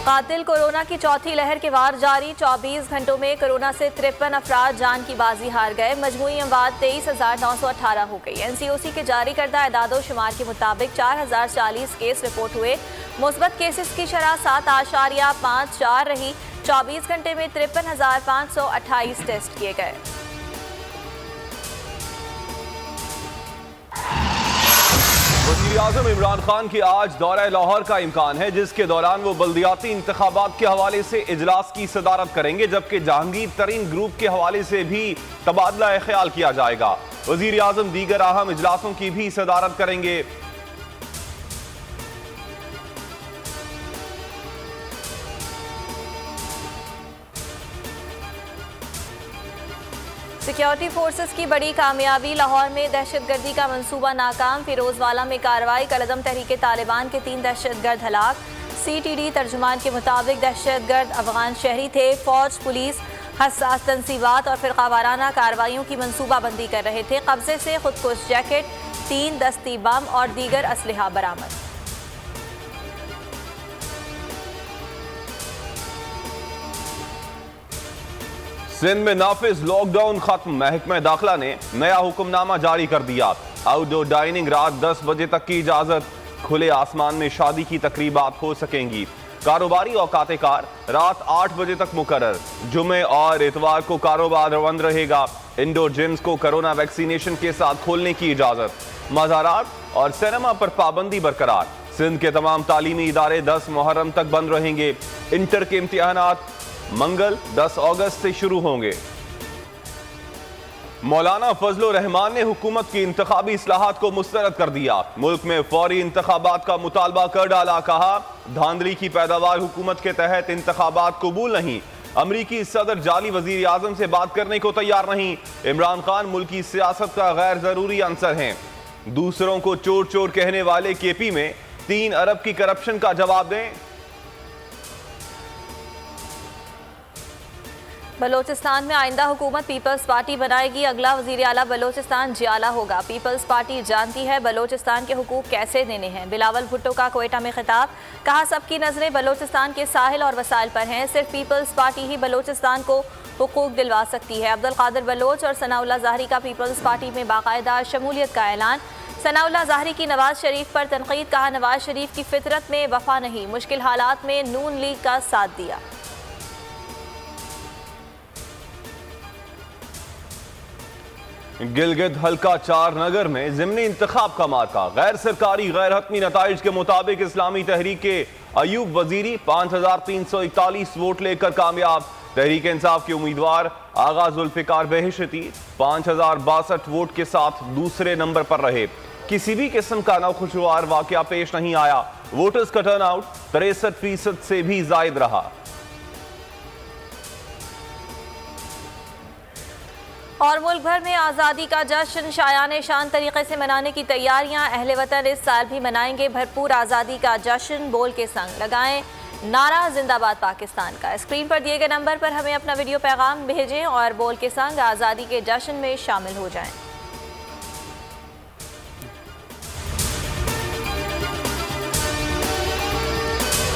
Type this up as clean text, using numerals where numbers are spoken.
कातिल कोरोना की चौथी लहर के वार जारी। 24 घंटों में कोरोना से 53 अफराद जान की बाजी हार गए। मजमूई अमवात 23,918 हो गई। NCOC के जारी करदा एदादो शुमार के मुताबिक 4,040 केस रिपोर्ट हुए। मुस्बत केसेस की शरह 7.54 रही। 24 घंटे में 53,528 टेस्ट किए गए। वज़ीर-ए-आज़म इमरान खान की आज दौरा लाहौर का इम्कान है, जिसके दौरान वो बल्दियाती इंतखाबात के हवाले से इजलास की सदारत करेंगे, जबकि जहांगीर तरीन ग्रुप के हवाले से भी तबादला ख्याल किया जाएगा। वज़ीर-ए-आज़म दीगर अहम इजलासों की भी सदारत करेंगे। सिक्योरिटी फोर्सेस की बड़ी कामयाबी। लाहौर में दहशतगर्दी का मंसूबा नाकाम। फिरोजवाला में कार्रवाई। कलदम तहरीक तालिबान के 3 दहशतगर्द हलाक। CTD तर्जुमान के मुताबिक दहशतगर्द अफगान शहरी थे। फौज, पुलिस, हसास तंसीबात और फिरकावाराना कार्रवाइयों की मंसूबाबंदी कर रहे थे। कब्जे से खुदकुश जैकेट, 3 दस्ती बम और दीगर असलहा बरामद। सिंध में नाफिज लॉकडाउन खत्म। महकमा दाखिला ने नया हुक्मनामा जारी कर दिया। आउटडोर डाइनिंग रात 10 बजे तक की इजाजत। खुले आसमान में शादी की तकरीबात हो सकेंगी। कारोबारी औकात कार रात 8 बजे तक मुकर्रर। जुमे और इतवार को कारोबार बंद रहेगा। इंडोर जिम्स को कोरोना वैक्सीनेशन के साथ खोलने की इजाजत। मज़ारात और सिनेमा पर पाबंदी बरकरार। सिंध के तमाम तालीमी इदारे 10 मुहर्रम तक बंद रहेंगे। इंटर के इम्तिहानात मंगल 10 अगस्त से शुरू होंगे। मौलाना फजलुर रहमान ने हुकूमत की इंतखाबी इस्लाहात को मुस्तरद कर दिया। मुल्क में फौरी इंतखाबात का मुतालबा कर डाला। कहा, धांधली की पैदावार हुकूमत के तहत इंतखाबात कबूल नहीं। अमरीकी सदर जाली वजीर आजम से बात करने को तैयार नहीं। इमरान खान मुल्की सियासत का गैर जरूरी अंसर हैं। दूसरों को चोर चोर कहने वाले KP में 3 अरब की करप्शन का जवाब दें। बलोचिस्तान में आइंदा हुकूमत पीपल्स पार्टी बनाएगी। अगला वजीर आला बलोचिस्तान जियाला होगा। पीपल्स पार्टी जानती है बलोचिस्तान के हुकूक कैसे देने हैं। बिलावल भुट्टो का कोयटा में खिताब। कहा, सबकी नजरें बलोचिस्तान के साहिल और वसाइल पर हैं। सिर्फ पीपल्स पार्टी ही बलोचिस्तान को हुकूक दिलवा सकती है। अब्दुल कादिर बलोच और सनाउल्लाह ज़ाहरी का पीपल्स पार्टी में बाकायदा शमूलियत का ऐलान। सनाउल्लाह ज़ाहरी की नवाज शरीफ पर तनकीद। कहा, नवाज शरीफ की फितरत में वफा नहीं। मुश्किल हालात में नून लीग का साथ दिया। गिलगित हल्का 4 नगर में ज़िमनी इंतखाब का मार्का। गैर सरकारी गैर हतमी नताइज के मुताबिक इस्लामी तहरीक के अयूब वजीरी 5,341 वोट लेकर कामयाब। तहरीक इंसाफ के उम्मीदवार आगा जुल्फिकार बहिशती 5,062 वोट के साथ दूसरे नंबर पर रहे। किसी भी किस्म का नाखुशगवार वाकया पेश नहीं आया। वोटर्स का टर्नआउट 63% से भी जायद रहा। और मुल्क भर में आज़ादी का जश्न शायान शान तरीके से मनाने की तैयारियां। अहले वतन इस साल भी मनाएंगे भरपूर आज़ादी का जश्न। बोल के संग लगाएं नारा जिंदाबाद पाकिस्तान का। स्क्रीन पर दिए गए नंबर पर हमें अपना वीडियो पैगाम भेजें और बोल के संग आज़ादी के जश्न में शामिल हो जाएं।